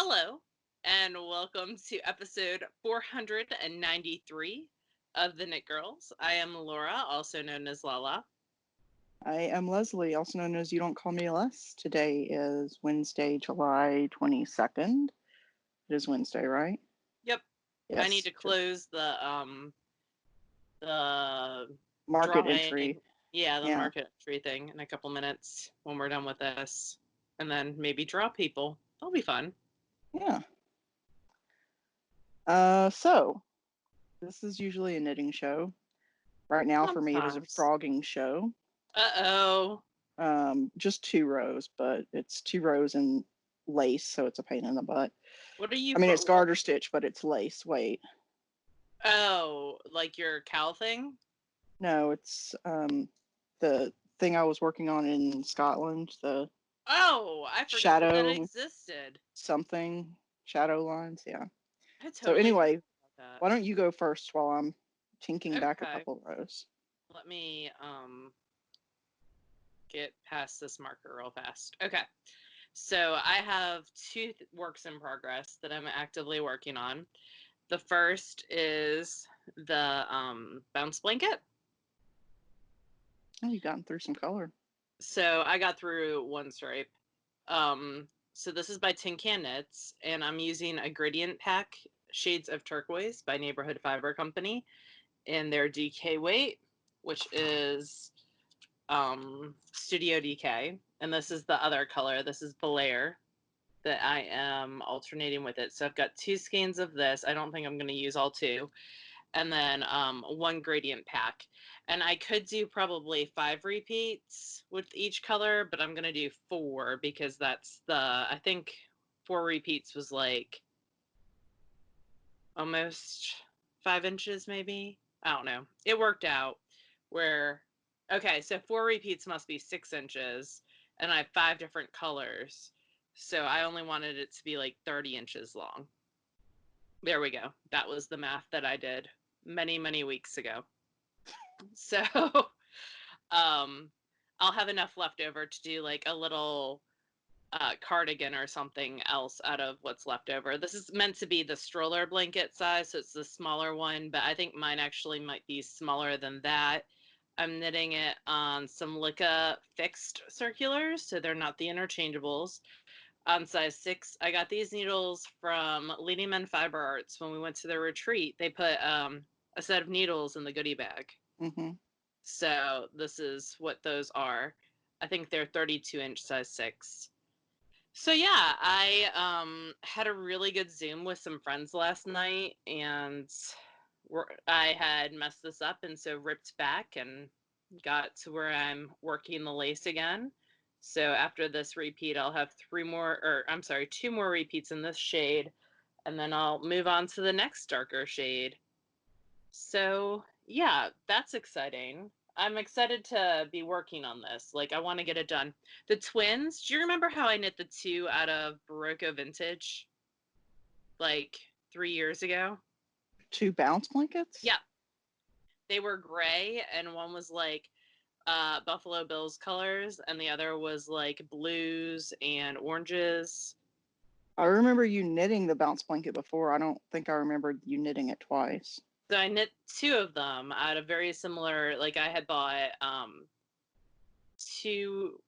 Hello, and welcome to episode 493 of The Knit Girls. I am Laura, also known as Lala. I am Leslie, also known as You Don't Call Me Les. Today is Wednesday, July 22nd. It is Wednesday, right? Yep. Yes. I need to close the market drawing. entry. Yeah, the market entry thing in a couple minutes when we're done with this. And then maybe draw people. That'll be fun. Yeah. So, this is usually a knitting show. Right now, for me, it is a frogging show. Uh-oh. Just 2 rows, but it's 2 rows in lace, so it's a pain in the butt. What are you? I mean, it's garter stitch, but it's lace. Wait. Oh, like your cowl thing? No, it's the thing I was working on in Scotland. I forgot that existed. Something shadow lines, yeah. Totally so anyway, why don't you go first while I'm tinking back a couple rows? Let me get past this marker real fast. Okay. So I have 2 works in progress that I'm actively working on. The first is the bounce blanket. Oh, you've gotten through some color. So I got through 1 stripe. So this is by Tin Can Knits, and I'm using a gradient pack, Shades of Turquoise by Neighborhood Fiber Company, in their DK weight, which is Studio DK. And this is the other color. This is the layer that I am alternating with it. So I've got 2 skeins of this. I don't think I'm going to use all 2. And then 1 gradient pack. And I could do probably 5 repeats with each color, but I'm going to do 4 because that's I think 4 repeats was like almost 5 inches maybe. I don't know. It worked out where, okay, so 4 repeats must be 6 inches, and I have 5 different colors. So I only wanted it to be like 30 inches long. There we go. That was the math that I did many, many weeks ago. So I'll have enough left over to do like a little cardigan or something else out of what's left over. This is meant to be the stroller blanket size, so it's the smaller one, but I think mine actually might be smaller than that. I'm knitting it on some Licca fixed circulars, so they're not the interchangeables. On size 6, I got these needles from Leading Men Fiber Arts when we went to their retreat. They put a set of needles in the goodie bag. Mm-hmm. So this is what those are. I think they're 32-inch size 6. So yeah, I had a really good Zoom with some friends last night, and I had messed this up, and so ripped back and got to where I'm working the lace again. So after this repeat, I'll have 2 more repeats in this shade, and then I'll move on to the next darker shade. So yeah, that's exciting. I'm excited to be working on this. Like, I want to get it done. The twins, do you remember how I knit the 2 out of Barocco Vintage like 3 years ago? 2 bounce blankets? Yeah. They were gray, and one was like Buffalo Bills colors, and the other was like blues and oranges. I remember you knitting the bounce blanket before. I don't think I remembered you knitting it twice. So I knit 2 of them out of very similar, like I had bought 2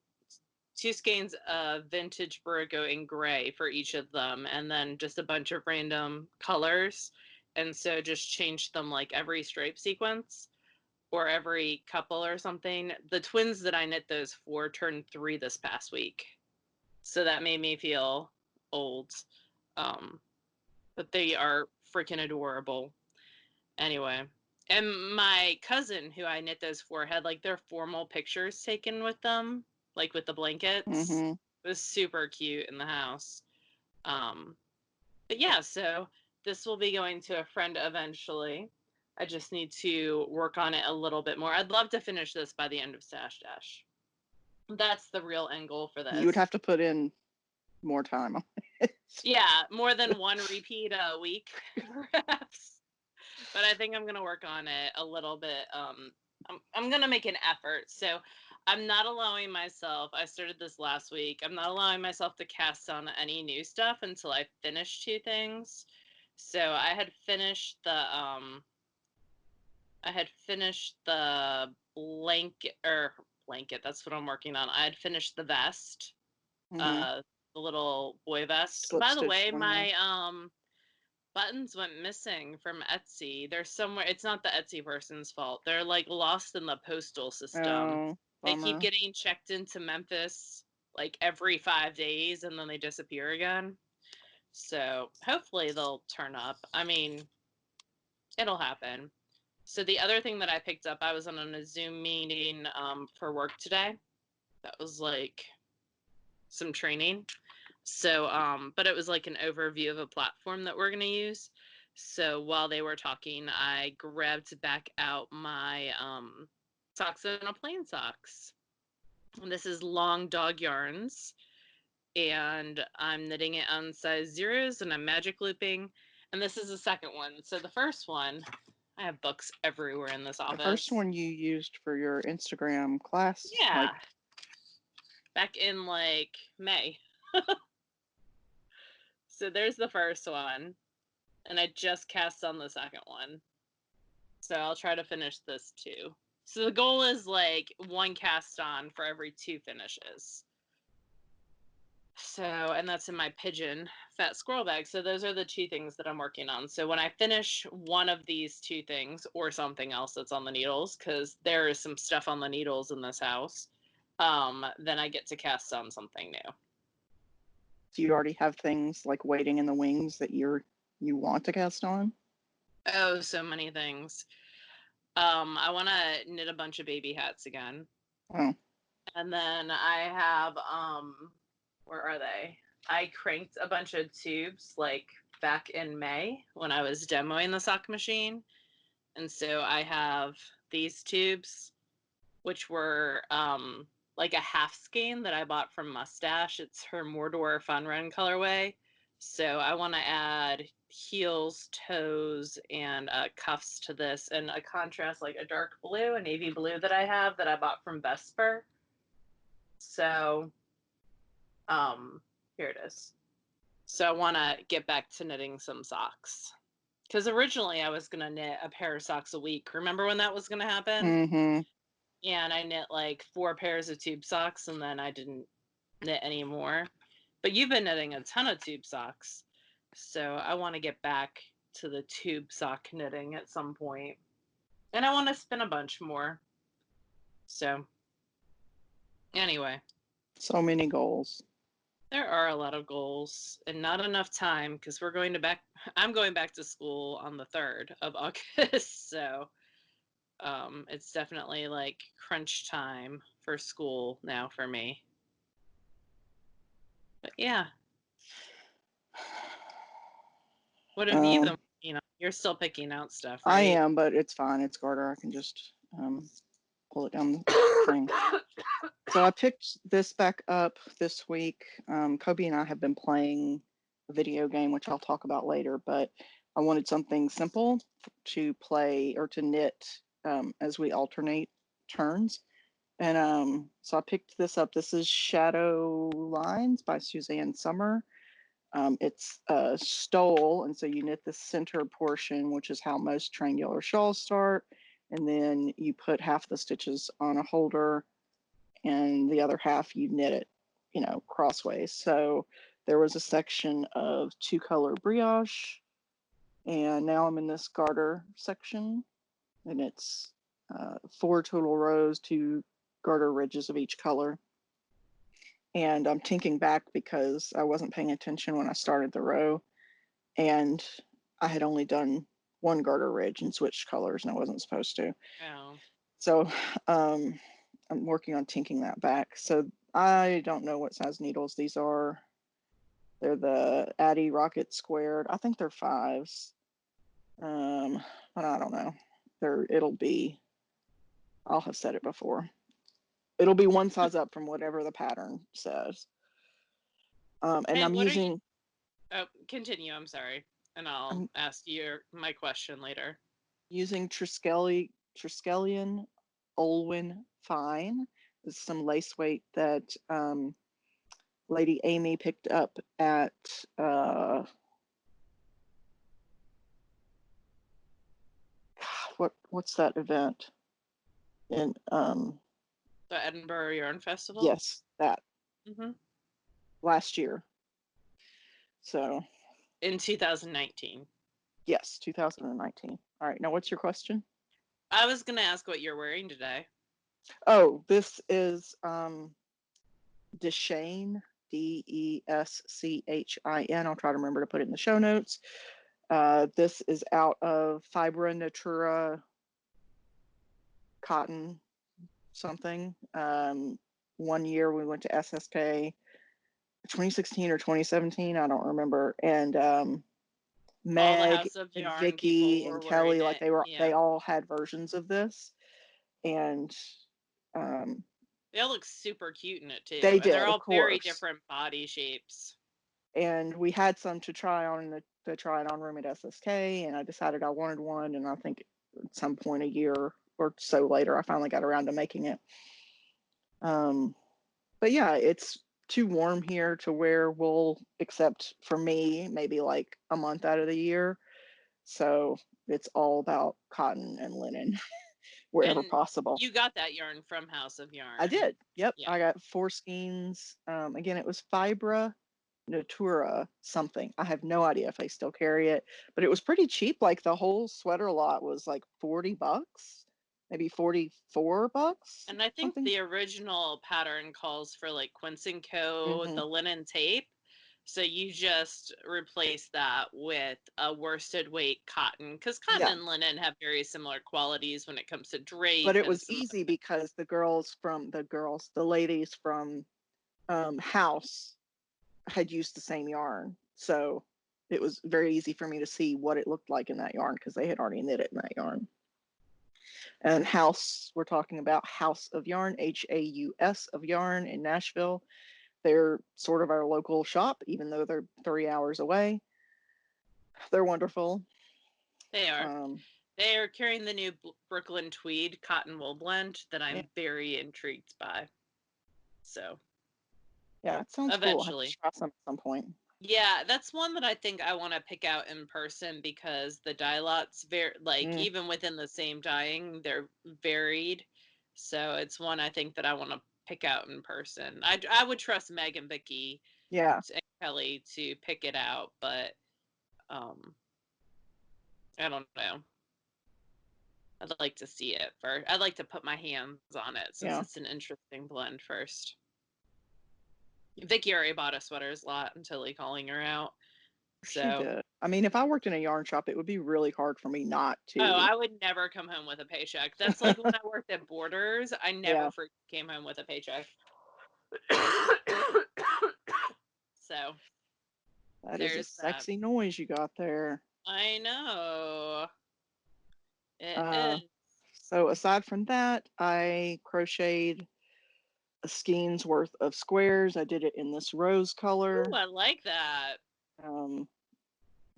skeins of vintage Barocco in gray for each of them, and then just a bunch of random colors. And so just changed them like every stripe sequence or every couple or something. The twins that I knit those for turned 3 this past week. So that made me feel old. But they are freaking adorable. Anyway. And my cousin, who I knit those for, had like their formal pictures taken with them, like with the blankets. Mm-hmm. It was super cute in the house. But yeah, so this will be going to a friend eventually. I just need to work on it a little bit more. I'd love to finish this by the end of Stash Dash. That's the real end goal for this. You would have to put in more time on it. Yeah, more than 1 repeat a week, perhaps. But I think I'm going to work on it a little bit. I'm going to make an effort. So I'm not allowing myself, I started this last week, I'm not allowing myself to cast on any new stuff until I finish 2 things. So I had finished the blanket, that's what I'm working on. I had finished the vest, Mm-hmm. the little boy vest. Slip By the stitch way, one, yeah. my buttons went missing from Etsy. They're somewhere, it's not the Etsy person's fault. They're like lost in the postal system. Oh, They keep bummer. getting checked into Memphis like every 5 days and then they disappear again. So hopefully they'll turn up. I mean, it'll happen. So the other thing that I picked up, I was on a Zoom meeting for work today. That was like some training. So, but it was like an overview of a platform that we're going to use. So while they were talking, I grabbed back out my socks and a plain socks. And this is long dog yarns. And I'm knitting it on size 0s and I'm magic looping. And this is the second one. So the first one, I have books everywhere in this office. The first one you used for your Instagram class. Yeah. Like, back in like May. So there's the first one. And I just cast on the second one. So I'll try to finish this too. So the goal is like 1 cast on for every 2 finishes. So, and that's in my pigeon fat squirrel bag. So those are the 2 things that I'm working on. So when I finish one of these 2 things or something else that's on the needles, because there is some stuff on the needles in this house, then I get to cast on something new. do you already have things like waiting in the wings that you want to cast on? Oh, so many things. I want to knit a bunch of baby hats again. Oh. And then I have, where are they? I cranked a bunch of tubes like back in May when I was demoing the sock machine. And so I have these tubes, which were like a half skein that I bought from Mustache. It's her Mordor Fun Run colorway. So I want to add heels, toes, and cuffs to this, and a contrast like a dark blue, a navy blue that I have that I bought from Bespoke. So here it is. So I want to get back to knitting some socks. Because originally I was going to knit a pair of socks a week. Remember when that was going to happen? Mm-hmm. And I knit like 4 pairs of tube socks and then I didn't knit anymore. But you've been knitting a ton of tube socks. So I want to get back to the tube sock knitting at some point. And I want to spin a bunch more. So anyway. So many goals. There are a lot of goals and not enough time because I'm going back to school on the 3rd of August. So it's definitely like crunch time for school now for me. But yeah. What have you been, you're still picking out stuff, right? I am, but it's fine. It's garter. I can just pull it down the thing. So I picked this back up this week. Kobe and I have been playing a video game, which I'll talk about later, but I wanted something simple to play or to knit as we alternate turns. And so I picked this up. This is Shadow Lines by Suzanne Summer. It's a stole, and so you knit the center portion, which is how most triangular shawls start, and then you put half the stitches on a holder, and the other half you knit it, crossways. So there was a section of 2-color brioche, and now I'm in this garter section, and it's 4 total rows, 2 garter ridges of each color. And I'm tinking back because I wasn't paying attention when I started the row, and I had only done 1 garter ridge and switched colors, and I wasn't supposed to. Oh. So I'm working on tinking that back. So I don't know what size needles these are. They're the Addy Rocket Squared. I think they're 5s. But I don't know. I'll have said it before. It'll be 1 size up from whatever the pattern says. And hey, I'm using. Oh, continue. I'm sorry, and I'll ask you my question later. Using Triskelion Olwyn Fine. some lace weight that Lady Amy picked up at what's that event in The Edinburgh Yarn Festival? yes, that Mm-hmm. last year. So In 2019. yes, 2019. All right, now what's your question? I was going to ask what you're wearing today. Oh, this is Deschane, Deschin. I'll try to remember to put it in the show notes. This is out of Fibra Natura cotton something. 1 year we went to SSK, 2016 or 2017, I don't remember. And All the Meg House of and Yarn people Vicky were and wearing Kelly, like it. they Yeah. all had versions of this, and um, They all look super cute in it too. they And they're did, of all very course. different body shapes. And we had some to try on in the try it on room at SSK, and I decided I wanted one, and I think at some point a year or so later I finally got around to making it. But yeah, it's too warm here to wear wool, except for me, maybe like a month out of the year. So it's all about cotton and linen wherever And possible. you got that yarn from House of I Yarn. did. Yep. Yeah. I got 4 skeins. Again, it was Fibra Natura something. I have no idea if they still carry it, but it was pretty cheap. Like the whole sweater lot was like $40, maybe $44, And I think something. the original pattern calls for like Quince & Co., Mm-hmm. the linen tape. So you just replace that with a worsted weight cotton, because cotton Yeah. and linen have very similar qualities when it comes to But drape it and was some other easy because the ladies from House had used the same yarn. So it was very easy for me to see what it looked like in that yarn because they had already knit it in that yarn. And House, we're talking about House of Yarn, Haus of Yarn in Nashville. They're sort of our local shop, even though they're 3 hours away. They're wonderful. They are. Um, They are carrying the new Brooklyn Tweed cotton wool blend that yeah, I'm very intrigued by. So yeah, it sounds cool. I have to eventually. try some at some point. Yeah, that's one that I think I want to pick out in person because the dye lots like Mm, even within the same dyeing, they're varied. So it's one I think that I want to pick out in person. I would trust Meg and Vicky yeah, and Kelly to pick it out, but um I don't know. I'd like to see it first. I'd like to put my hands on it since yeah. it's an interesting blend first. Vicky already bought a sweaters lot until he calling her out. She So did. I mean, if I worked in a yarn shop, it would be really hard for me not oh, to. I would never come home with a paycheck. That's like when I worked at Borders. I never Yeah, came home with a paycheck. So that is a there's that. sexy noise you got there. I know. It Uh, is. so aside from that, I crocheted a skein's worth of squares. I did it in this rose color, Ooh, I like that. um,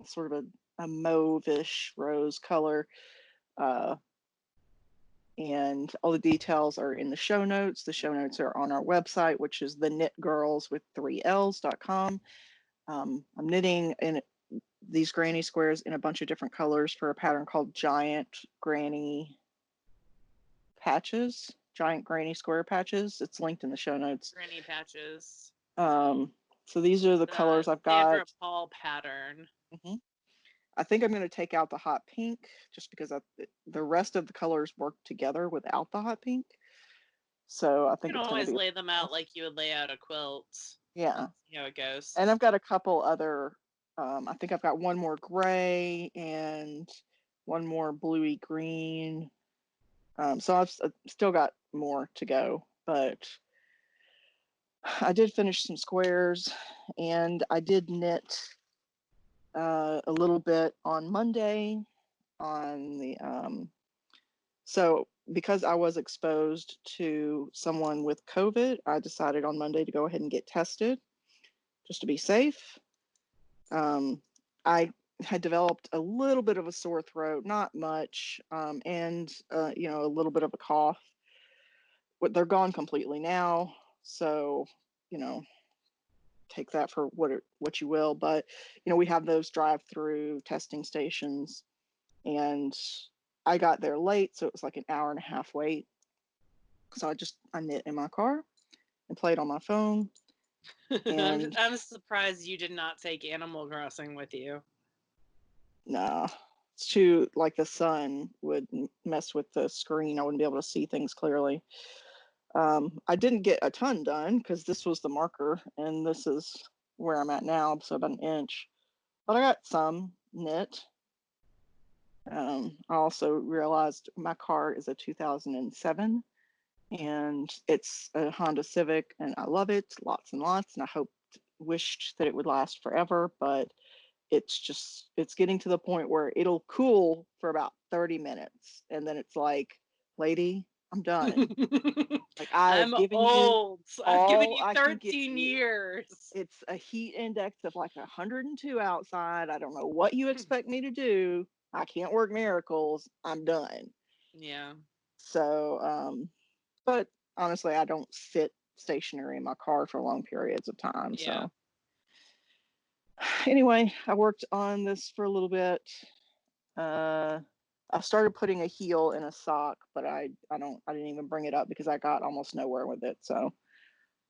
sort of a mauve-ish rose color. Uh, and all the details are in the show notes. The show notes are on our website, which is TheKnitGirls with 3Ls.com. I'm knitting in these granny squares in a bunch of different colors for a pattern called Giant Granny Patches, Giant Granny Square Patches. It's linked in the show notes. Granny patches. Um, so these are the The colors I've got. Sandra Paul pattern. Mhm. I think I'm going to take out the hot pink just because the rest of the colors work together without the hot pink. So I You think can it's going to always be lay them out like you would lay out a quilt yeah. and see how it goes. And I've got a couple other. I think I've got one more gray and one more bluey green. So I've still got more to go, but I did finish some squares, and I did knit a little bit on Monday on the so because I was exposed to someone with COVID, I decided on Monday to go ahead and get tested just to be safe. I had developed a little bit of a sore throat, not much, and a little bit of a cough, they're gone completely now. So, take that for what you will. But, we have those drive-through testing stations, and I got there late, so it was like an hour and a half wait. So I knit in my car and played on my phone. And I'm surprised you did not take Animal Crossing with you. nah, it's too, like, the sun would mess with the screen. I wouldn't be able to see things clearly. I didn't get a ton done because this was the marker, and this is where I'm at now, so about an inch. But I got some knit. I also realized my car is a 2007, and it's a Honda Civic, and I love it lots and lots, and wished that it would last forever, but it's getting to the point where it'll cool for about 30 minutes, and then it's like, lady, I'm done. Like, I've I'm given you old. I've given all you I can give 13 you. years. It's a heat index of like 102 outside. I don't know what you expect me to do. I can't work miracles. I'm done. Yeah. So, but honestly, I don't sit stationary in my car for long periods of time. Yeah. So anyway, I worked on this for a little bit. I started putting a heel in a sock, but I didn't even bring it up because I got almost nowhere with it. So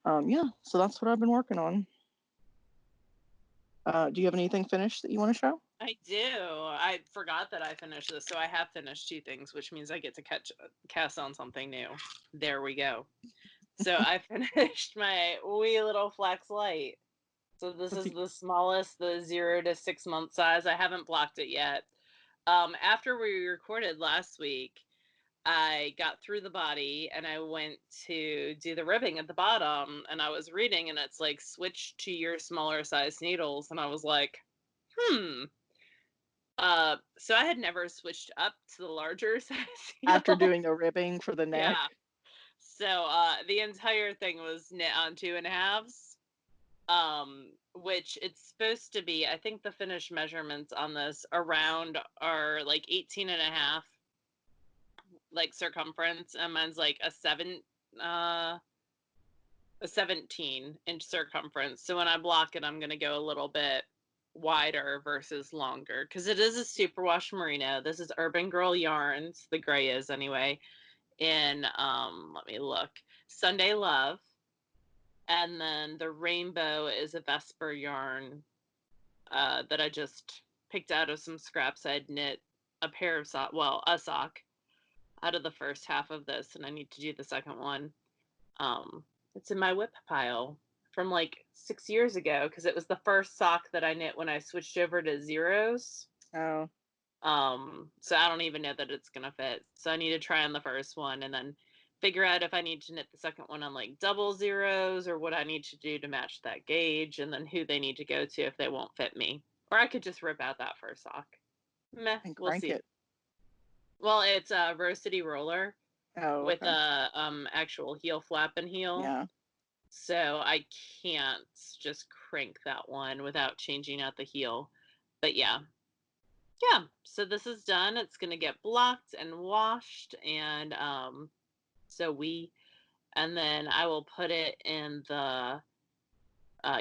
yeah, so that's what I've been working on. Do you have anything finished that you want to show? I do. I forgot that I finished this, so I have finished 2 things, which means I get to cast on something new. There we go. So I finished my wee little flax light. So this is the smallest, the 0 to 6 month size. I haven't blocked it yet. After we recorded last week, I got through the body and I went to do the ribbing at the bottom, and I was reading, and it's like, switch to your smaller size needles, and I was like, so I had never switched up to the larger size needle. After doing the ribbing for the neck? Yeah. So the entire thing was knit on 2.5s, which it's supposed to be. I think the finished measurements on this around are like 18.5, like circumference, and mine's like a 17-inch circumference. So when I block it, I'm gonna go a little bit wider versus longer, because it is a superwash merino. This is Urban Girl Yarns, the gray is anyway, in let me look, Sunday Love. And then the rainbow is a Vesper yarn that I just picked out of some scraps. I'd knit a pair of a sock out of the first half of this, and I need to do the second one. It's in my whip pile from like 6 years ago, because it was the first sock that I knit when I switched over to zeros. Oh. So I don't even know that it's gonna fit. So I need to try on the first one and then figure out if I need to knit the second one on like double zeros, or what I need to do to match that gauge, and then who they need to go to if they won't fit me. Or I could just rip out that first sock. Meh, And we'll crank see. it. Well, it's a Rose City roller Oh, with okay. a actual heel flap and heel. Yeah. So I can't just crank that one without changing out the heel. But yeah. Yeah, so this is done. It's going to get blocked and washed, and and then I will put it in the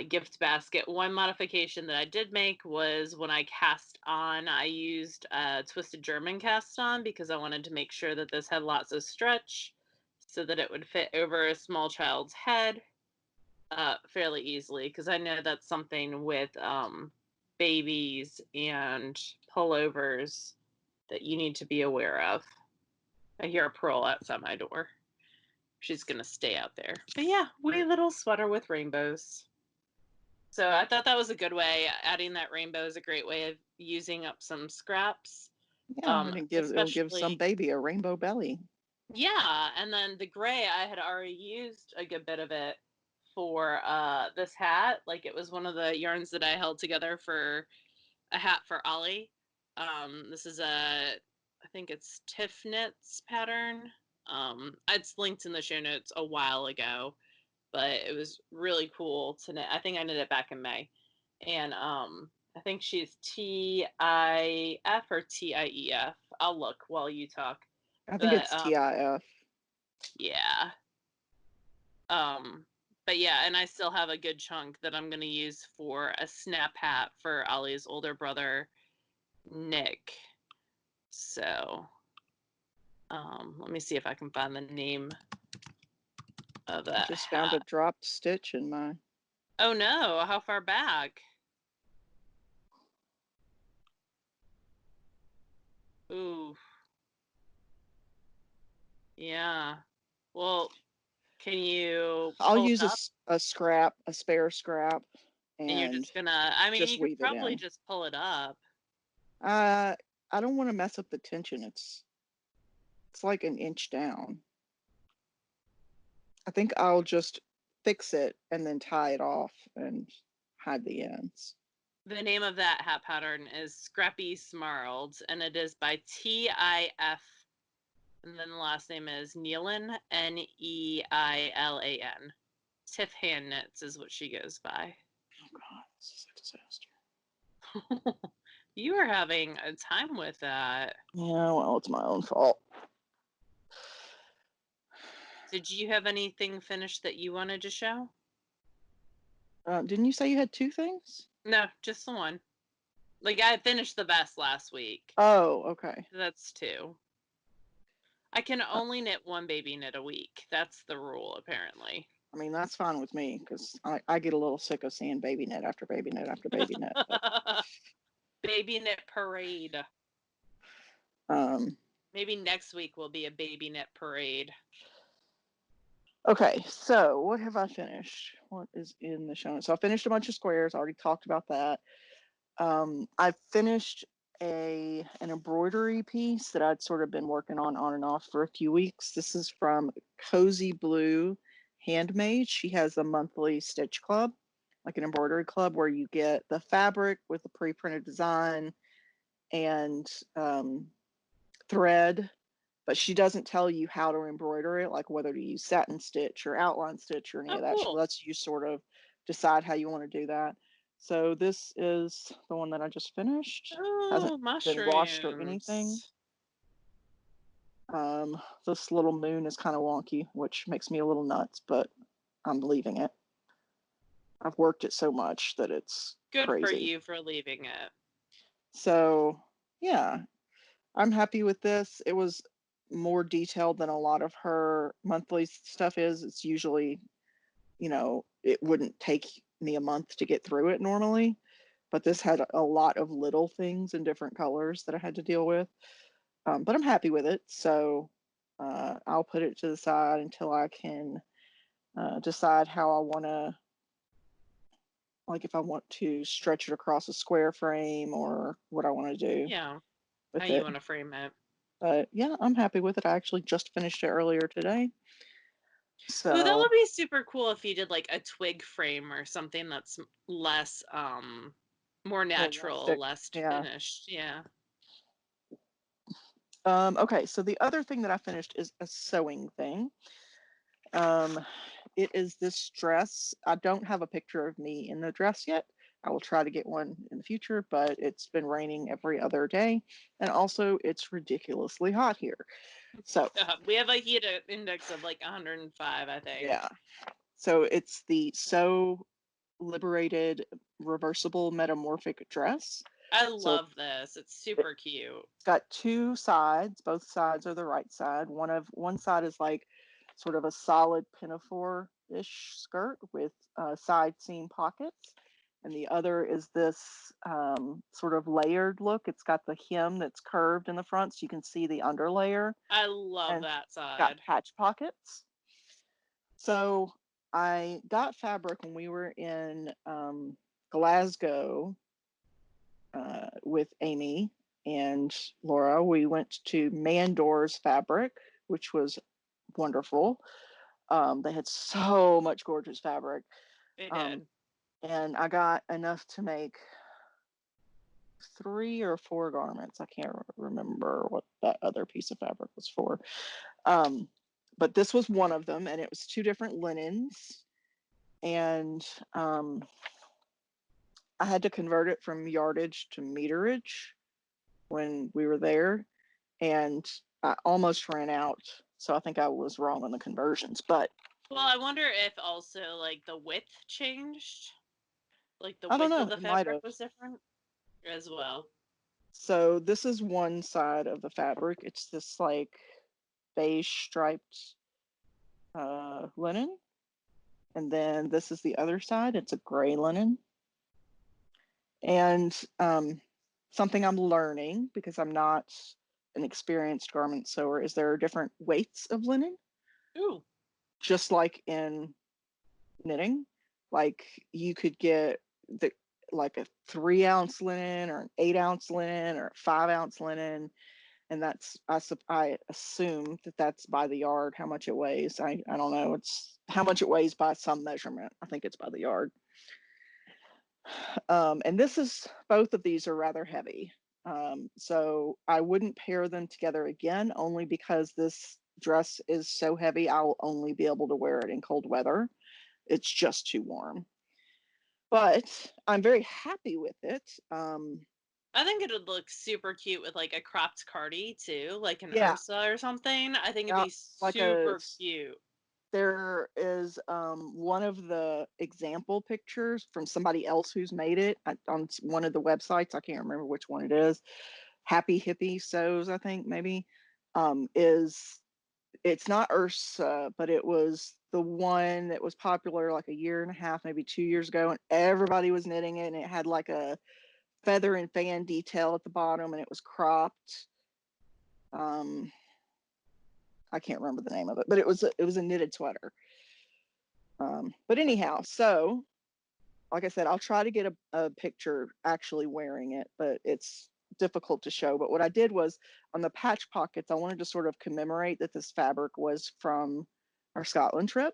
gift basket. One modification that I did make was when I cast on, I used Twisted German cast on, because I wanted to make sure that this had lots of stretch so that it would fit over a small child's head fairly easily, because I know that's something with babies and pullovers that you need to be aware of. I hear a pearl outside my door. She's gonna stay out there. But yeah, wee little sweater with rainbows. So I thought that was a good way. Adding that rainbow is a great way of using up some scraps. Yeah, and it'll give some Especially, baby a rainbow belly. yeah, and then the gray, I had already used a good bit of it for this hat. Like, it was one of the yarns that I held together for a hat for Ollie. This is I think it's Tiff Knits pattern. It's linked in the show notes a while ago, but it was really cool to knit. I think I knit it back in May, and I think she's TIF or TIEF. I'll look while you talk, I think but it's TIF. yeah. But yeah, and I still have a good chunk that I'm going to use for a snap hat for Ollie's older brother, Nick. So, let me see if I can find the name of I that just found a hat. dropped stitch in my. Oh no, how far back? Ooh. Yeah. Well, can you I'll pull it use up? a scrap, a spare scrap, And you're and just gonna, I mean, just you could weave it probably in. just pull it up. I don't want to mess up the tension. It's like an inch down. I think I'll just fix it and then tie it off and hide the ends. The name of that hat pattern is Scrappy Smarled, and it is by TIF, and then the last name is Neilin, Neilan. Tiff Hand Knits is what she goes by. Oh God, this is a disaster. You are having a time with that. Yeah, well, it's my own fault. Did you have anything finished that you wanted to show? Didn't you say you had two things? No, just the one. Like, I finished the best last week. Oh, okay. That's two. I can only knit one baby knit a week. That's the rule, apparently. I mean, that's fine with me because I get a little sick of seeing baby knit after baby knit after baby knit. Baby knit parade. Maybe next week will be a baby knit parade. Okay, so what have I finished? What is in the show notes? So I finished a bunch of squares. I already talked about that. I finished an embroidery piece that I'd sort of been working on and off for a few weeks. This is from Cozy Blue Handmade. She has a monthly stitch club, like an embroidery club, where you get the fabric with a pre-printed design and thread, but she doesn't tell you how to embroider it, like whether to use satin stitch or outline stitch or any Oh, of that. She cool. lets you sort of decide how you want to do that. So this is the one that I just finished. Hasn't Oh, been washed or anything. mushrooms. This little moon is kind of wonky, which makes me a little nuts, but I'm leaving it. I've worked it so much that it's Good for crazy. you for leaving it. So yeah, I'm happy with this. It was more detailed than a lot of her monthly stuff is. It's usually, it wouldn't take me a month to get through it normally, but this had a lot of little things in different colors that I had to deal with. But I'm happy with it. So I'll put it to the side until I can decide how I want to, like if I want to stretch it across a square frame or what I want to do Yeah, how with you it. want to frame it. But yeah, I'm happy with it. I actually just finished it earlier today. Ooh, that So would be super cool if you did like a twig frame or something that's less, more natural, realistic. less Yeah. finished. Yeah. Okay, so the other thing that I finished is a sewing thing. It is this dress. I don't have a picture of me in the dress yet. I will try to get one in the future, but it's been raining every other day. And also, it's ridiculously hot here. So, We have a heat index of like 105, I think. yeah. So, it's the Sew Liberated Reversible Metamorphic dress. I So, love this. It's super cute. it's got two sides. Both sides are the right side. One side is like sort of a solid pinafore-ish skirt with side seam pockets, and the other is this sort of layered look. It's got the hem that's curved in the front, so you can see the underlayer, I love and that it's got side. patch pockets. So I got fabric when we were in Glasgow with Amy and Laura. We went to Mandor's Fabric, which was wonderful. They had so much gorgeous fabric. They Um, did. and I got enough to make 3 or 4 garments. I can't remember what that other piece of fabric was for. But this was one of them, and it was 2 different linens. And I had to convert it from yardage to meterage when we were there, and I almost ran out. So I think I was wrong on the conversions, but Well, I wonder if also like the width changed. Like the I don't width know. of the It might fabric have. was different as well. So this is one side of the fabric. It's this like beige striped linen. And then this is the other side. It's a gray linen. And something I'm learning because I'm not an experienced garment sewer is there are different weights of linen, Ooh. just like in knitting. Like you could get the like a 3 ounce linen or an 8 ounce linen or a 5 ounce linen. And that's I assume that that's by the yard how much it weighs. I don't know. It's how much it weighs by some measurement. I think it's by the yard. And this is both of these are rather heavy. So I wouldn't pair them together again, only because this dress is so heavy, I'll only be able to wear it in cold weather. It's just too warm. But I'm very happy with it. I think it would look super cute with like a cropped cardi too, like an Yeah, Ursa or something. I think it'd yeah, be like a super cute. there is one of the example pictures from somebody else who's made it on one of the websites. I can't remember which one it is. Happy Hippie Sews, I think maybe, is it's not Ursa, but it was the one that was popular like a year and a half, maybe 2 years ago, and everybody was knitting it, and it had like a feather and fan detail at the bottom, and it was cropped. Um, I can't remember the name of it, but it was a knitted sweater. But anyhow, so like I said, I'll try to get a picture actually wearing it, but it's difficult to show. But what I did was on the patch pockets, I wanted to sort of commemorate that this fabric was from our Scotland trip.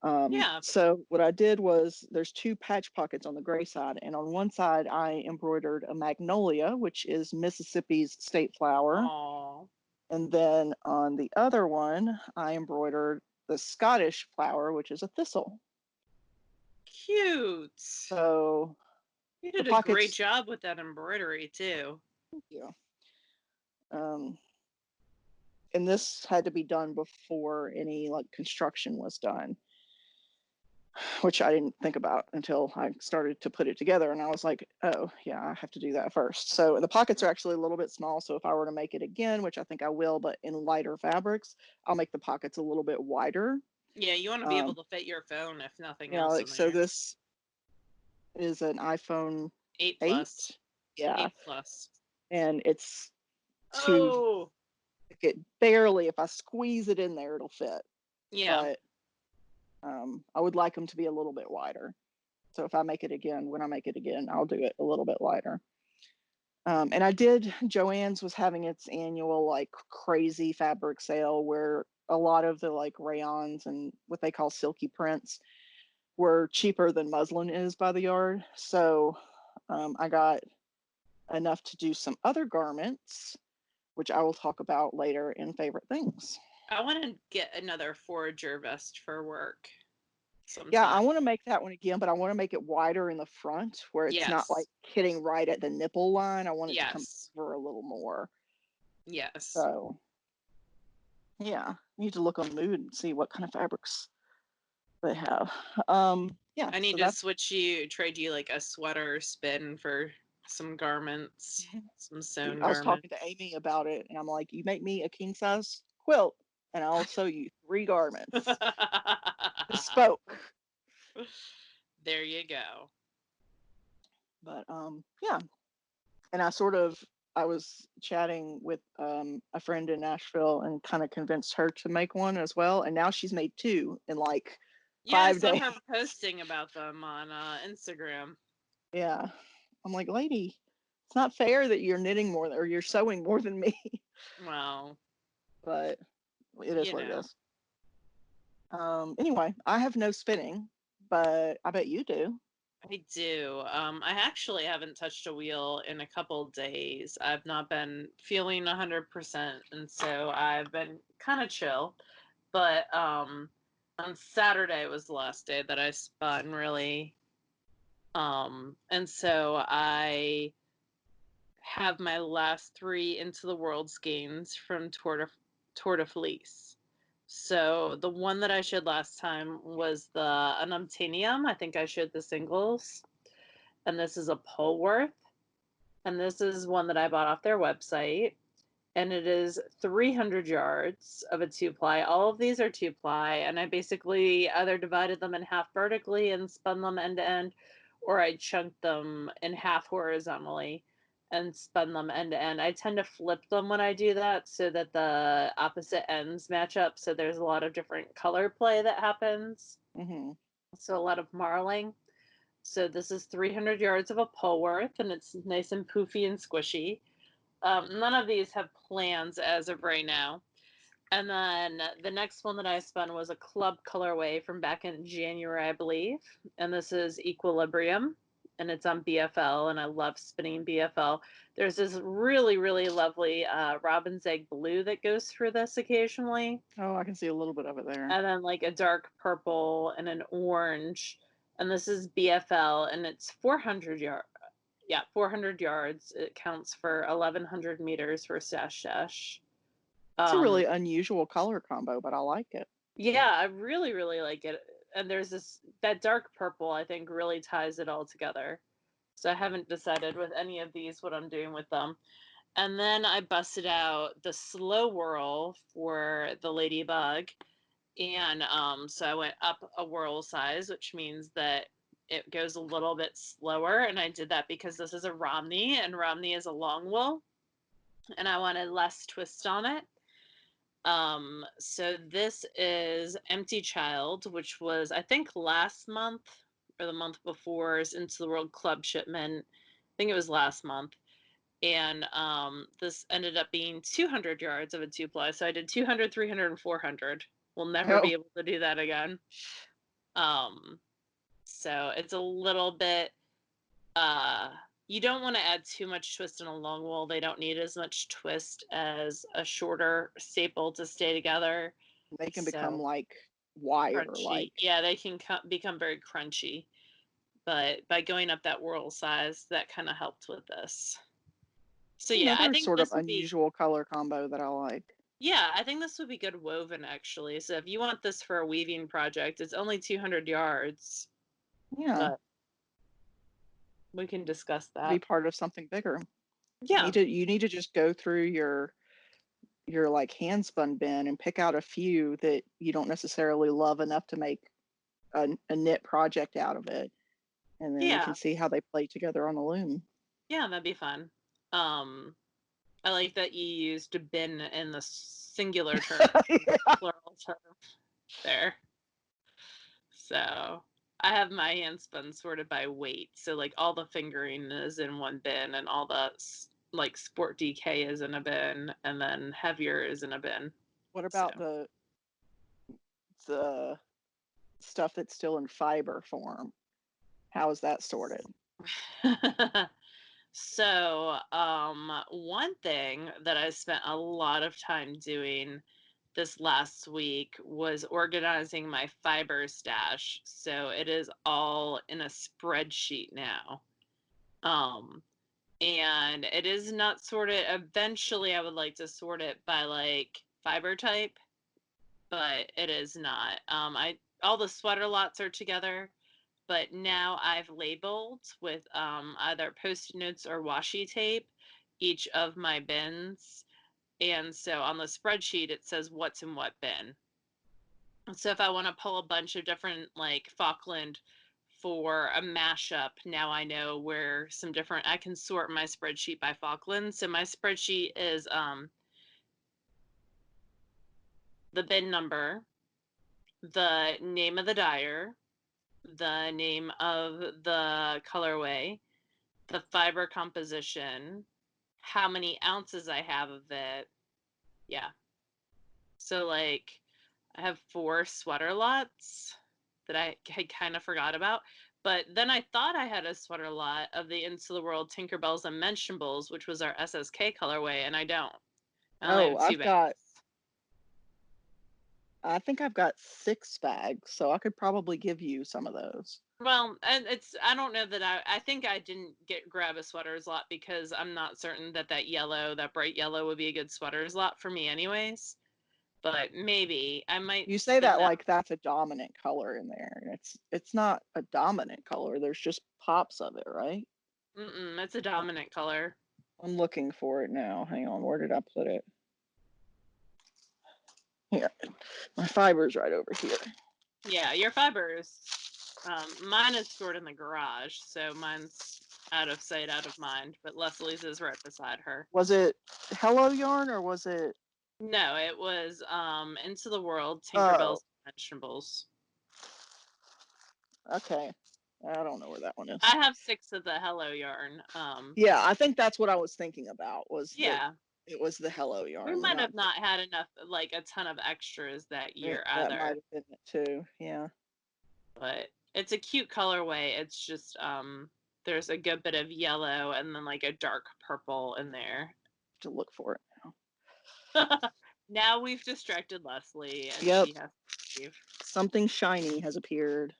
Yeah. So what I did was there's two patch pockets on the gray side, and on one side I embroidered a magnolia, which is Mississippi's state flower, Aww. and then on the other one I embroidered the Scottish flower, which is a thistle. Cute. So You the did a great pockets, job with that embroidery too. yeah. Um, and this had to be done before any like construction was done, which I didn't think about until I started to put it together. And I was like, oh, yeah, I have to do that first. So the pockets are actually a little bit small. So if I were to make it again, which I think I will, but in lighter fabrics, I'll make the pockets a little bit wider. Yeah, you want to be able Um, to fit your phone if nothing yeah, else like in so there. this is an iPhone 8 plus. 8. Yeah. 8 plus. And it's too, Oh, it barely, if I squeeze it in there, it'll fit. yeah. But I would like them to be a little bit wider. So if I make it again, when I make it again, I'll do it a little bit lighter. And I did, Joann's was having its annual like crazy fabric sale where a lot of the like rayons and what they call silky prints were cheaper than muslin is by the yard. So I got enough to do some other garments, which I will talk about later in favorite things. I want to get another forager vest for work Yeah, I sometime. want to make that one again, but I want to make it wider in the front where it's not like Yes. hitting right at the nipple line. I want it to come Yes. over a little more. Yes. So, yeah, I need to look on Mood and see what kind of fabrics they have. Yeah, I need so to that's trade you like a sweater spin for some garments, some sewn I was talking garments. to Amy about it, and I'm like, you make me a king size quilt, and I'll sew you 3 garments. Bespoke. There you go. But yeah, and I was chatting with a friend in Nashville and kind of convinced her to make one as well, and now she's made two in like Yeah, I five saw days. her posting about them on Instagram. Yeah, I'm like, lady, it's not fair that you're knitting more or you're sewing more than me, Well, but it is you what it know, is. Anyway, I have no spinning, but I bet you do. I do. I actually haven't touched a wheel in a couple days. I've not been feeling 100%, and so I've been kind of chill. But on Saturday was the last day that I spun, really. And so I have my last three Into the World skeins from Tour de Fleece. So the one that I showed last time was the Unobtainium. I think I showed the singles. And this is a Polworth. And this is one that I bought off their website. And it is 300 yards of a 2-ply. All of these are 2-ply. And I basically either divided them in half vertically and spun them end to end, or I chunked them in half horizontally and spun them end to end. I tend to flip them when I do that so that the opposite ends match up. So there's a lot of different color play that happens. Mm-hmm. So a lot of marling. So this is 300 yards of a Polworth, and it's nice and poofy and squishy. None of these have plans as of right now. And then the next one that I spun was a club colorway from back in January, I believe. And this is Equilibrium, and it's on BFL, and I love spinning BFL. There's this really, really lovely robin's egg blue that goes through this occasionally. Oh, I can see a little bit of it there. And then like a dark purple and an orange. And this is BFL, and it's 400 yards. Yeah, 400 yards. It counts for 1,100 meters for Stash Dash. It's a really unusual color combo, but I like it. Yeah, I really, really like it. And there's that dark purple, I think, really ties it all together. So I haven't decided with any of these what I'm doing with them. And then I busted out the slow whirl for the ladybug. And so I went up a whirl size, which means that it goes a little bit slower. And I did that because this is a Romney, and Romney is a long wool, and I wanted less twist on it. So this is Empty Child, which was, I think, last month or the month before's Into the World Club shipment. I think it was last month. And this ended up being 200 yards of a 2-ply. So I did 200, 300, and 400. We'll never be able to do that again. So it's a little bit, you don't want to add too much twist in a long wool. They don't need as much twist as a shorter staple to stay together. They can become like wire, crunchy. like. Yeah, they can become very crunchy. But by going up that whirl size, that kind of helped with this. So yeah, Another I think sort this of unusual color combo that I like. Yeah, I think this would be good woven, actually. So if you want this for a weaving project, it's only 200 yards. Yeah. But we can discuss that. Be part of something bigger. Yeah. You need to just go through your like handspun bin and pick out a few that you don't necessarily love enough to make a knit project out of it. And then you can see how they play together on the loom. Yeah, that'd be fun. I like that you used bin in the singular term, plural term there. So I have my handspun sorted by weight. So like all the fingering is in one bin, and all the like sport DK is in a bin, and then heavier is in a bin. What about the stuff that's still in fiber form? How is that sorted? So, one thing that I spent a lot of time doing this last week was organizing my fiber stash. So it is all in a spreadsheet now. And it is not sorted. Eventually, I would like to sort it by like fiber type, but it is not. All the sweater lots are together. But now I've labeled with either Post-it notes or washi tape each of my bins. And so on the spreadsheet, it says what's in what bin. So if I want to pull a bunch of different, like Falkland for a mashup, now I know where some different, I can sort my spreadsheet by Falkland. So my spreadsheet is the bin number, the name of the dyer, the name of the colorway, the fiber composition, how many ounces I have of it. Yeah. So like I have 4 sweater lots that I kind of forgot about. But then I thought I had a sweater lot of the Into the World Tinkerbells and Mentionables, which was our SSK colorway, and I don't. I think I've got 6 bags, so I could probably give you some of those. Well, and I don't know that I think I didn't grab a sweaters lot because I'm not certain that that bright yellow would be a good sweaters lot for me anyways. but maybe I might You say spin that that. like that's a dominant color in there. It's not a dominant color. There's just pops of it, right? It's a dominant color. I'm looking for it now. Hang on, where did I put it? Here, my fiber's right over here. Yeah, your fibers. Mine is stored in the garage, so mine's out of sight, out of mind. But Leslie's is right beside her. Was it Hello Yarn or was it? No, it was Into the World, Oh, Tinkerbell's Vegetables. okay. I don't know where that one is. I have 6 of the Hello Yarn. Yeah, I think that's what I was thinking about. Was that Yeah, it was the Hello we Yarn that might I have not had enough, like a ton of extras that year that might either. have been it too. Yeah, But it's a cute colorway. It's just there's a good bit of yellow and then like a dark purple in there. to look for it. Now we've distracted Leslie and Yep, she has to leave. something shiny has appeared.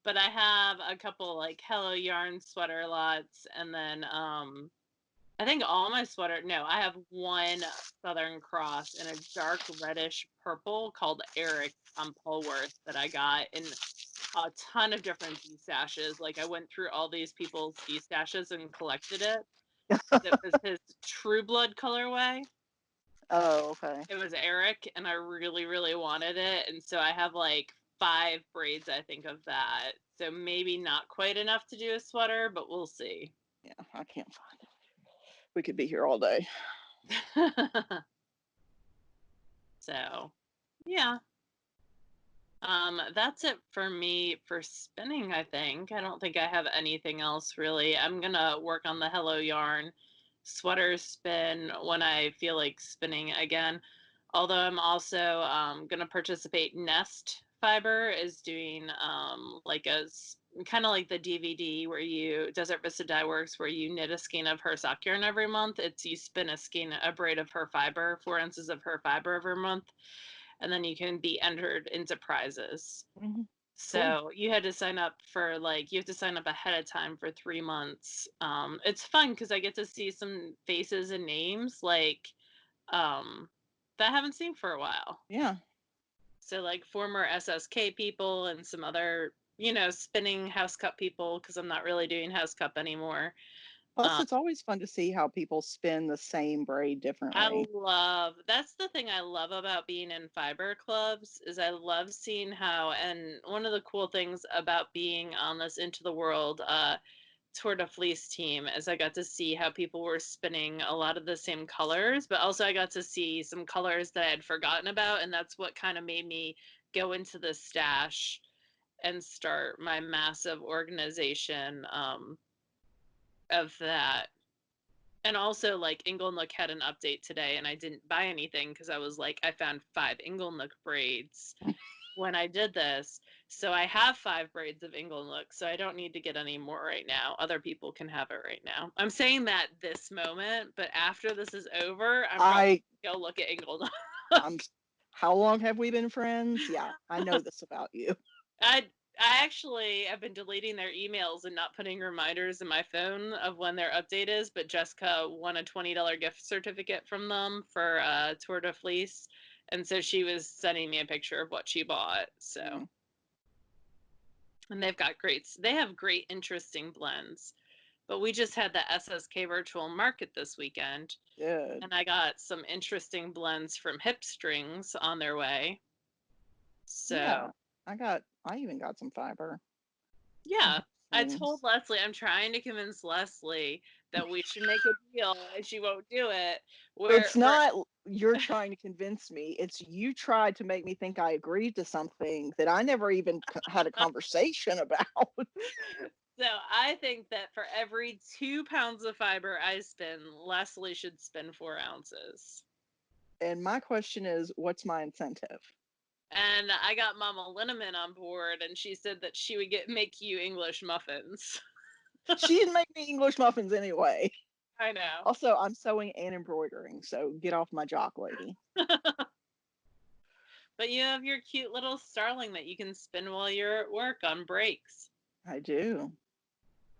But I have a couple like Hello Yarn sweater lots, and then I think all my sweater. No, I have one Southern Cross in a dark reddish purple called Eric on Polworth that I got in a ton of different stashes. Like I went through all these people's stashes and collected it. It was his True Blood colorway. Oh, okay. It was Eric, and I really, really wanted it, and so I have like 5 braids, I think, of that. So maybe not quite enough to do a sweater, but we'll see. Yeah, I can't find it. We could be here all day. So, yeah. That's it for me for spinning, I think. I don't think I have anything else really. I'm gonna work on the Hello Yarn sweater spin when I feel like spinning again. Although I'm also gonna participate. Nest Fiber is doing like a kind of like the DVD where you Desert Vista Dye Works where you knit a skein of her sock yarn every month. It's you spin a braid of her fiber, 4 ounces of her fiber every month, and then you can be entered into prizes. Mm-hmm. So Cool. you had to sign up for like you have to sign up ahead of time for 3 months. It's fun because I get to see some faces and names like that I haven't seen for a while. Yeah. So like former SSK people and some other spinning house cup people because I'm not really doing house cup anymore. Plus, it's always fun to see how people spin the same braid differently. That's the thing I love about being in fiber clubs is I love seeing how, and one of the cool things about being on this Into the World Tour de Fleece team is I got to see how people were spinning a lot of the same colors, but also I got to see some colors that I had forgotten about, and that's what kind of made me go into the stash and start my massive organization of that. And also, like, Inglenook had an update today, and I didn't buy anything because I was like, I found 5 Inglenook braids when I did this. So I have 5 braids of Inglenook, so I don't need to get any more right now. Other people can have it right now. I'm saying that this moment, but after this is over, I'm probably I, going to go look at Inglenook. I'm. How long have we been friends? Yeah, I know this about you. I actually have been deleting their emails and not putting reminders in my phone of when their update is, but Jessica won a $20 gift certificate from them for Tour de Fleece. And so she was sending me a picture of what she bought. So, and they have great, interesting blends. But we just had the SSK virtual market this weekend, Good. and I got some interesting blends from Hip Strings on their way. Yeah, So, I even got some fiber. yeah, I told Things. Leslie, I'm trying to convince Leslie that we should make a deal, and she won't do it. It's We're not you're trying to convince me. It's you tried to make me think I agreed to something that I never even had a conversation about. so I think that for every 2 pounds of fiber I spin, Leslie should spin 4 ounces. And my question is, what's my incentive? And I got Mama Linneman on board, and she said that she would make you English muffins. She didn't make me English muffins anyway. I know. Also, I'm sewing and embroidering, so get off my jock, lady. But you have your cute little starling that you can spin while you're at work on breaks. I do.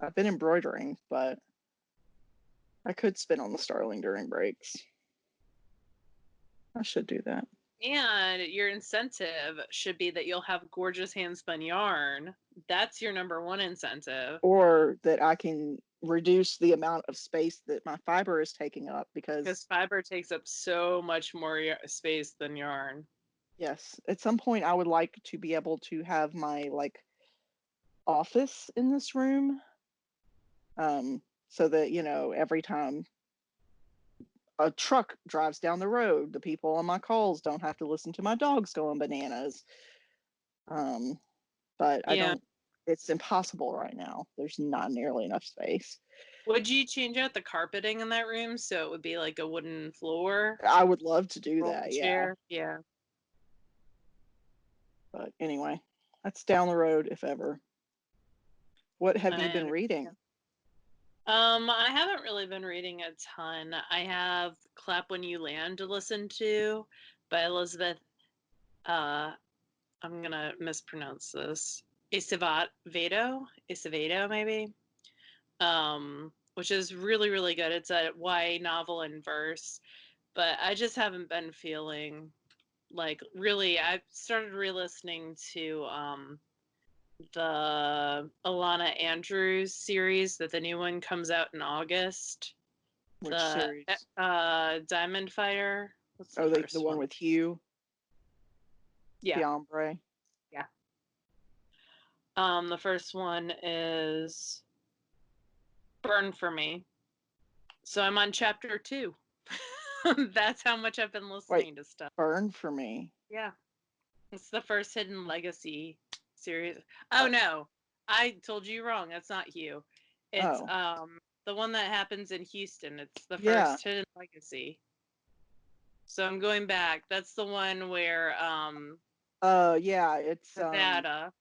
I've been embroidering, but I could spin on the starling during breaks. I should do that. And your incentive should be that you'll have gorgeous handspun yarn. That's your number one incentive. Or that I can reduce the amount of space that my fiber is taking up, Because because fiber takes up so much more space than yarn. yes, at some point I would like to be able to have my like office in this room, so that, you know, every time a truck drives down the road, the people on my calls don't have to listen to my dogs going bananas. But I Yeah. don't, it's impossible right now. There's not nearly enough space. Would you change out the carpeting in that room so it would be like a wooden floor? I would love to do Roll that, yeah. chair? Yeah. But anyway, that's down the road, if ever. What have you been And reading? I haven't really been reading a ton. I have Clap When You Land to listen to by Elizabeth, I'm gonna mispronounce this. Acevedo maybe. Which is really, really good. It's a YA novel in verse, but I just haven't been feeling like really. I started re-listening to the Alana Andrews series that the new one comes out in August. Which The series? Diamond Fighter. What's the Oh, the first one one? with Hugh, Yeah, the ombre. yeah. The first one is Burn for Me. So I'm on chapter 2. That's how much I've been Wait, listening to stuff. Burn for Me. Yeah. It's the first Hidden Legacy series. Oh no. I told you wrong. That's not Hugh. It's Oh, the one that happens in Houston. It's the yeah. first Hidden Legacy. So I'm going back. That's the one where Yeah, it's Nevada.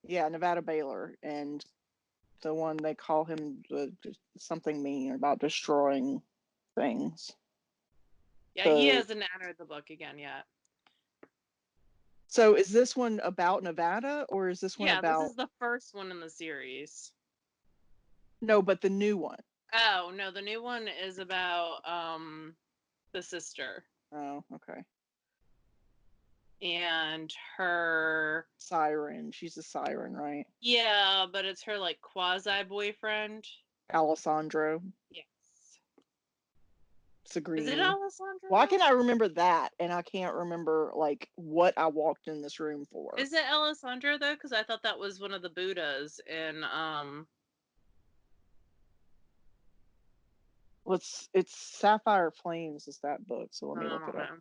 yeah, Nevada Baylor, and the one they call him something mean about destroying things. Yeah, he The hasn't entered the book again yet. So is this one about Nevada, or is this one Yeah, this about, is the first one in the series. no, but the new one? Oh, no, the new one is about the sister Oh, okay. and her. Siren. She's a siren, right? Yeah, but it's her like quasi boyfriend. Alessandro. Yes. Is it Sagrini. Alessandro Why though? can I remember that and I can't remember like what I walked in this room for? Is it Alessandro though? Because I thought that was one of the Buddhas in It's Sapphire Flames is that book, so let I me look don't it up. know.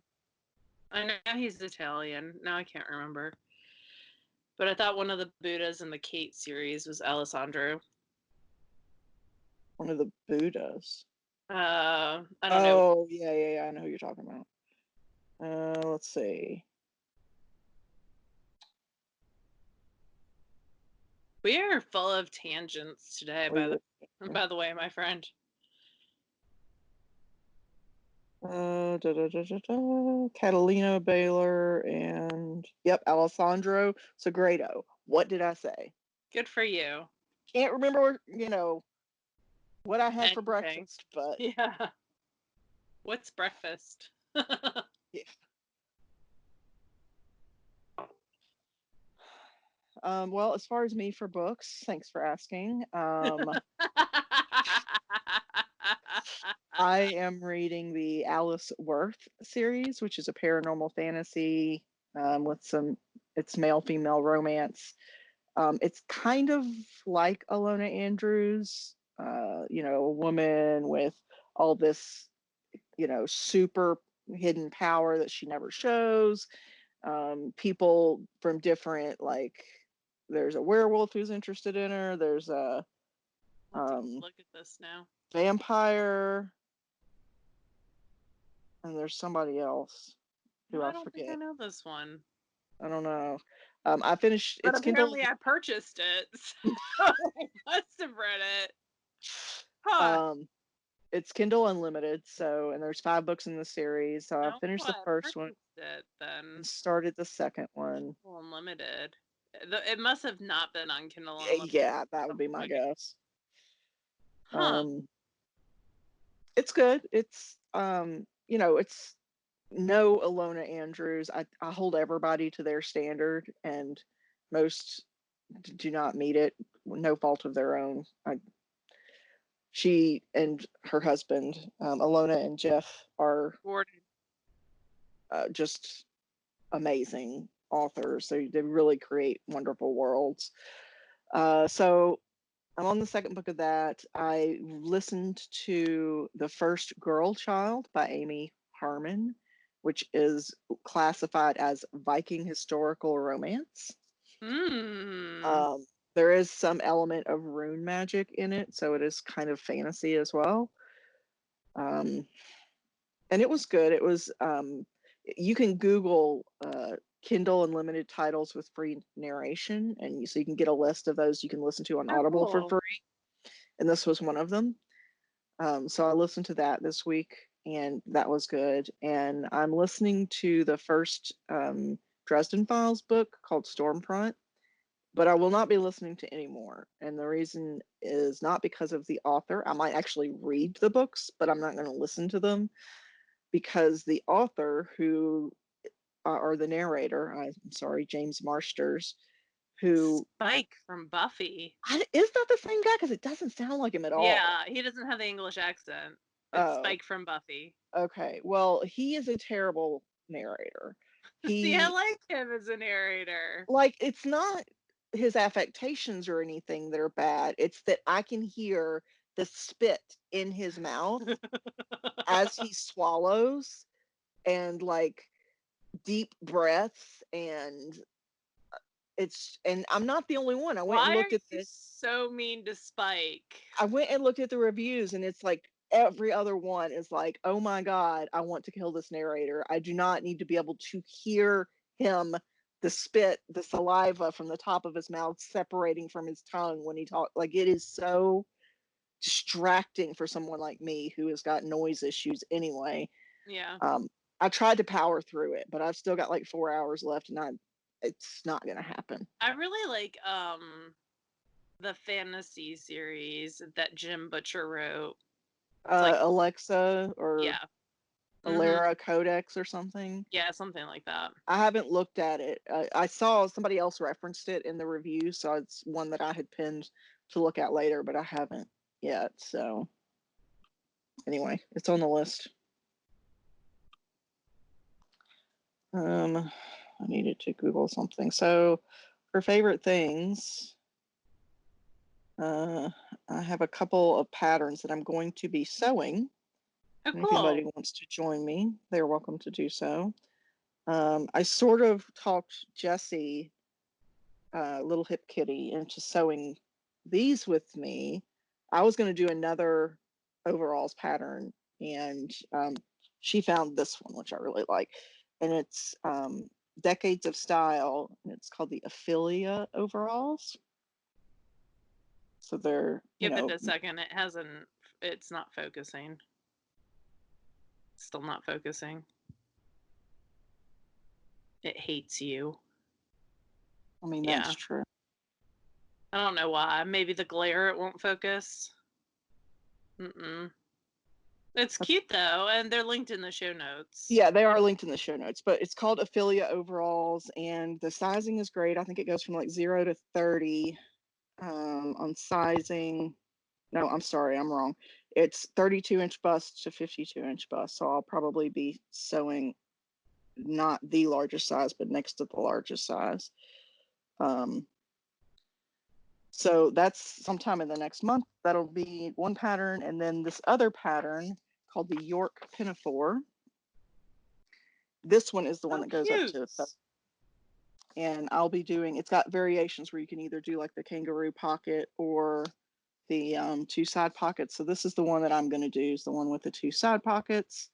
I know he's Italian. Now I can't remember. But I thought one of the Buddhas in the Kate series was Alessandro. One of the Buddhas. I don't know. Oh, yeah, I know who you're talking about. Let's see. We are full of tangents today, by the way, my friend. Catalina Baylor and yep, Alessandro Segredo. What did I say? Good for you. Can't remember, what I had for Anything. breakfast, but Yeah. What's breakfast? yeah. Well, as far as me for books, thanks for asking. I am reading the Alice Worth series, which is a paranormal fantasy with it's male female romance. It's kind of like Alona Andrews, a woman with all this, super hidden power that she never shows. People from different, like, there's a werewolf who's interested in her. There's a I'll have to look at this now. vampire, and there's somebody else who I I don't think I forget. know this one. I don't know. I finished. But It's Kindle. apparently I purchased it. So I must have read it. Huh. It's Kindle Unlimited. So, and there's 5 books in the series. So I Oh, finished the I first one purchased it and then. started the second one. Kindle Unlimited. It must have not been on Kindle Unlimited Yeah, at that would some be my point. guess. Huh. It's good. It's it's no Alona Andrews. I hold everybody to their standard, and most do not meet it. No fault of their own. She and her husband, Alona and Jeff, are Gordon. just amazing authors. They really create wonderful worlds. So I'm on the second book of that. I listened to The First Girl Child by Amy Harmon, which is classified as Viking historical romance. Hmm. Um, there is some element of rune magic in it, so it is kind of fantasy as well. Um, and it was good. It was you can Google Kindle Unlimited titles with free narration, and so you can get a list of those you can listen to on Oh, Audible for cool. free. And this was one of them. So I listened to that this week, and that was good. And I'm listening to the first Dresden Files book called Stormfront, but I will not be listening to any more. And the reason is not because of the author. I might actually read the books, but I'm not going to listen to them because the author who, or the narrator, I'm sorry, James Marsters, who, Spike from Buffy. is that the same guy? Because it doesn't sound like him at all. Yeah, he doesn't have the English accent. It's Oh, Spike from Buffy. okay. Well, he is a terrible narrator. See, I He, like him as a narrator. like, it's not his affectations or anything that are bad. It's that I can hear the spit in his mouth as he swallows, and like deep breaths, and I'm not the only one. Why are you so mean to Spike? I went and looked at the reviews, and it's like every other one is like, oh my God, I want to kill this narrator. I do not need to be able to hear him, the spit, the saliva from the top of his mouth separating from his tongue when he talks. Like, it is so distracting for someone like me who has got noise issues anyway. Yeah. I tried to power through it, but I've still got like 4 hours left, and it's not going to happen. I really like the fantasy series that Jim Butcher wrote. It's like, Alexa or yeah. Alera Codex or something. Yeah, something like that. I haven't looked at it. I saw somebody else referenced it in the review, so it's one that I had pinned to look at later, but I haven't yet. So anyway, it's on the list. I needed to Google something. So for favorite things, I have a couple of patterns that I'm going to be sewing. Oh, And if anybody cool. wants to join me, they're welcome to do so. I sort of talked Jessie, Little Hip Kitty, into sewing these with me. I was going to do another overalls pattern, and she found this one, which I really like. And it's Decades of Style, and it's called the Ophelia overalls. So they're, Give it a second. It's not focusing. Still not focusing. It hates you. I mean, Yeah. that's true. I don't know why. Maybe the glare, it won't focus. It's cute though, and they're linked in the show notes. Yeah, they are linked in the show notes, but it's called Ophelia overalls, and the sizing is great. I think it goes from like 0 to 30 on sizing. No, I'm sorry, I'm wrong. It's 32-inch bust to 52-inch bust, so I'll probably be sewing not the largest size, but next to the largest size. So that's sometime in the next month. That'll be one pattern, and then this other pattern called the York Pinafore. This one is the one that goes up to, and I'll be doing, it's got variations where you can either do like the kangaroo pocket or the two side pockets. So this is the one that I'm going to do, is the one with the two side pockets.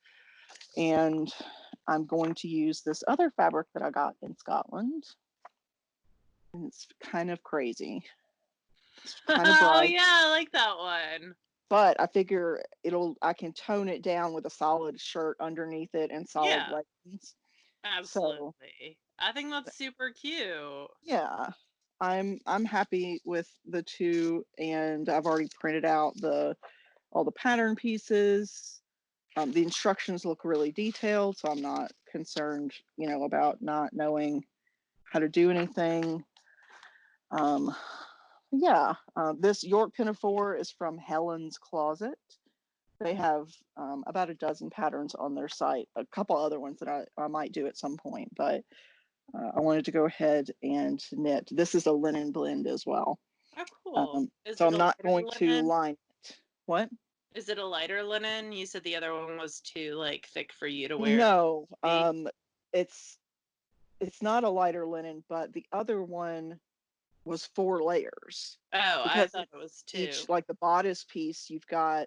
And I'm going to use this other fabric that I got in Scotland. And it's kind of crazy. It's kind of bright. Oh yeah, I like that one. But I figure I can tone it down with a solid shirt underneath it and solid leggings. Absolutely. So, I think that's super cute. Yeah. I'm happy with the two, and I've already printed out all the pattern pieces The instructions look really detailed, so I'm not concerned, about not knowing how to do anything. This York Pinafore is from Helen's Closet. They have about a dozen patterns on their site, a couple other ones that I might do at some point, but I wanted to go ahead and knit. This is a linen blend as well. Oh, cool. Is So it I'm a not lighter going to linen? line it. What? Is it a lighter linen? You said the other one was too like thick for you to wear. No, Maybe? it's not a lighter linen, but the other one was 4 layers Oh, I because thought it was two. each, like the bodice piece, you've got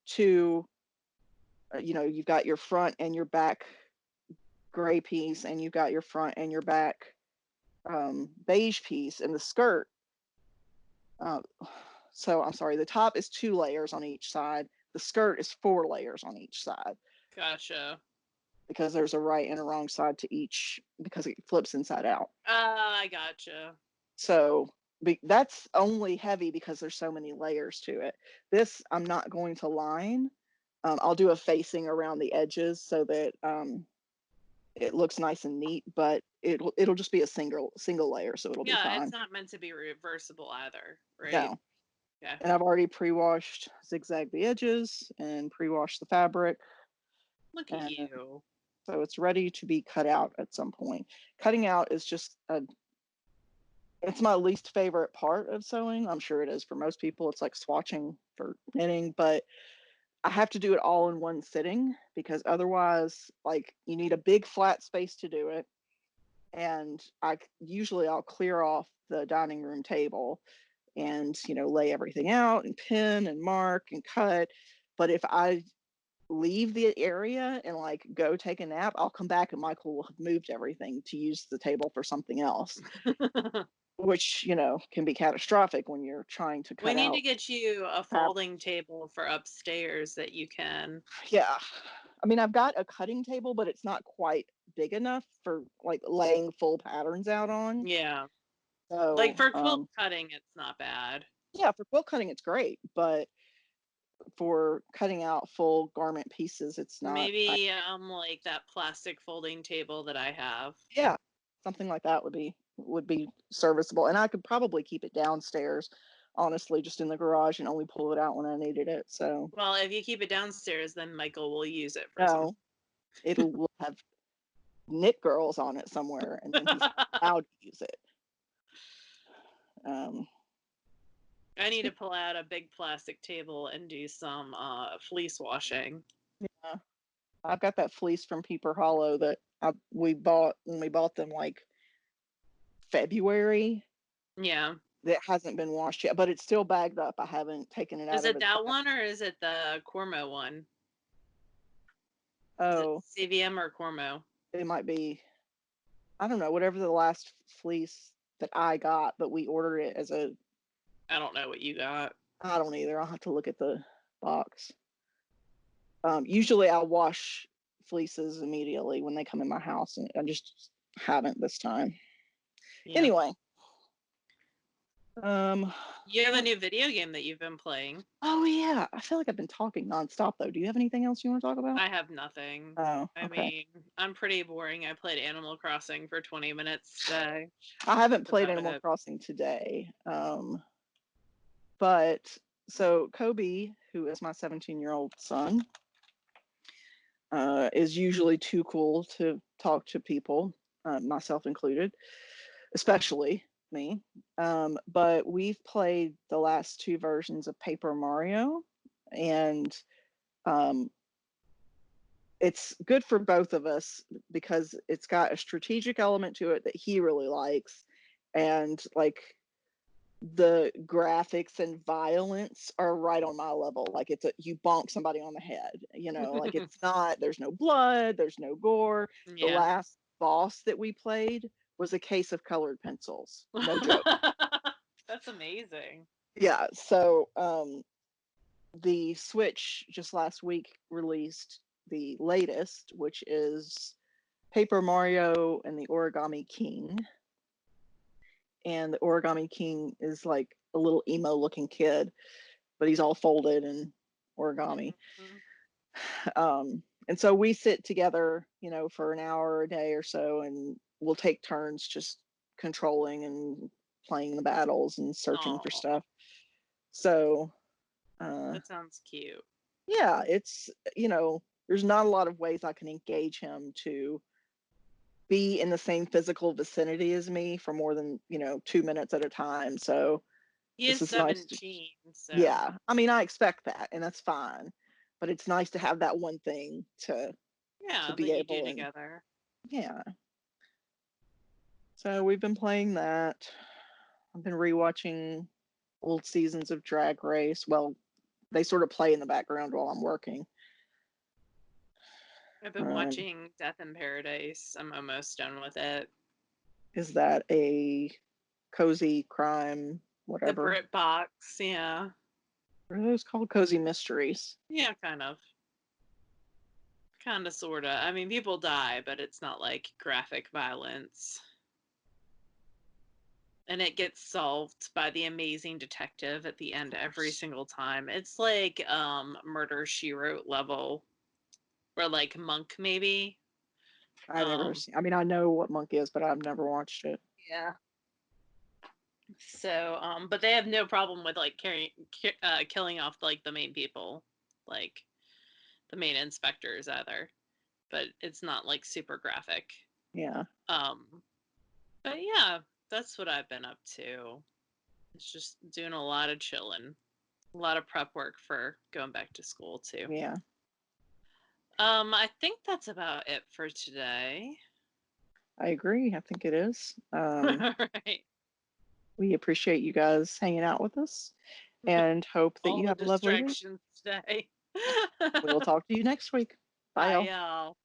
two, you've got your front and your back gray piece, and you've got your front and your back beige piece, and the skirt. So I'm sorry, the top is 2 layers on each side. The skirt is 4 layers on each side. Gotcha. Because there's a right and a wrong side to each, because it flips inside out. I gotcha. So that's only heavy because there's so many layers to it. This I'm not going to line. I'll do a facing around the edges so that it looks nice and neat, but it'll just be a single layer, so it'll be Yeah, fine. it's not meant to be reversible either, right? No. Yeah. And I've already pre-washed, zigzag the edges, and pre-washed the fabric. Look at And you. so it's ready to be cut out at some point. Cutting out is just it's my least favorite part of sewing. I'm sure it is for most people. It's like swatching for knitting, but I have to do it all in one sitting because otherwise, like, you need a big flat space to do it. And I'll clear off the dining room table and, lay everything out and pin and mark and cut. But if I leave the area and like go take a nap, I'll come back and Michael will have moved everything to use the table for something else, which, can be catastrophic when you're trying to We cut need to out. get you a folding table for upstairs that you can. Yeah. I mean, I've got a cutting table, but it's not quite big enough for like laying full patterns out on. Yeah. Like So, for quilt cutting, it's not bad. yeah, for quilt cutting, it's great, but for cutting out full garment pieces, it's not. Maybe like that plastic folding table that I have. Yeah, something like that would be serviceable, and I could probably keep it downstairs, honestly, just in the garage, and only pull it out when I needed it. So Well, if you keep it downstairs, then Michael will use it for no, will have knit girls on it somewhere, and then he's something. allowed to use it. Um, I need to pull out a big plastic table and do some fleece washing. yeah, I've got that fleece from Peeper Hollow that we bought when we bought them like February. Yeah. That hasn't been washed yet, but it's still bagged up. I haven't taken it out Is of it its that bag. one or is it the Cormo one? Is it Oh, CVM or Cormo? it might be. I don't know. Whatever the last fleece that I got, but we ordered it as a. I don't know what you got. I don't either. I'll have to look at the box. Usually, I'll wash fleeces immediately when they come in my house, and I just haven't this time. Yeah. Anyway. You have a new video game that you've been playing. Oh yeah, I feel like I've been talking nonstop though. Do you have anything else you want to talk about? I have nothing. Oh, I okay. mean, I'm pretty boring. I played Animal Crossing for 20 minutes today. I haven't played About Animal it. Crossing today. But so Kobe, who is my 17-year-old son, is usually too cool to talk to people, myself included, especially me. But we've played the last 2 versions of Paper Mario, and um, it's good for both of us because it's got a strategic element to it that he really likes, and like the graphics and violence are right on my level. Like you bonk somebody on the head, like it's not, there's no blood, there's no gore. The Yeah. last boss that we played was a case of colored pencils. No joke. That's amazing. Yeah. So the Switch just last week released the latest, which is Paper Mario and the Origami King. And the Origami King is like a little emo looking kid, but he's all folded and origami. Mm-hmm. And so we sit together, for an hour a day or so, and we'll take turns just controlling and playing the battles and searching for Oh, stuff. So, that sounds cute. yeah, it's, there's not a lot of ways I can engage him to be in the same physical vicinity as me for more than, 2 minutes at a time. So He this is is nice to, 17, so yeah, I mean, I expect that, and that's fine, but it's nice to have that one thing to yeah, be that you do able, and together. yeah. So we've been playing that. I've been rewatching old seasons of Drag Race. Well, they sort of play in the background while I'm working. I've been Um, watching Death in Paradise. I'm almost done with it. is that a cozy crime, The whatever? Brit Box, yeah. What are those called? Cozy mysteries. Yeah, kind of. Kind of, sort of. I mean, people die, but it's not like graphic violence. And it gets solved by the amazing detective at the end every single time. It's like Murder She Wrote level, or like Monk maybe. I never Um seen. I mean, I know what Monk is, but I've never watched it. yeah. So but they have no problem with like killing off like the main people, like the main inspectors either. But it's not like super graphic. Yeah, Um but yeah, that's what I've been up to. It's just doing a lot of chilling. A lot of prep work for going back to school too. yeah, I think that's about it for today. I agree. I think it is. Right. We appreciate you guys hanging out with us, and hope that All you the have a lovely week. distractions today. We will talk to you next week. Bye, Bye, y'all. y'all.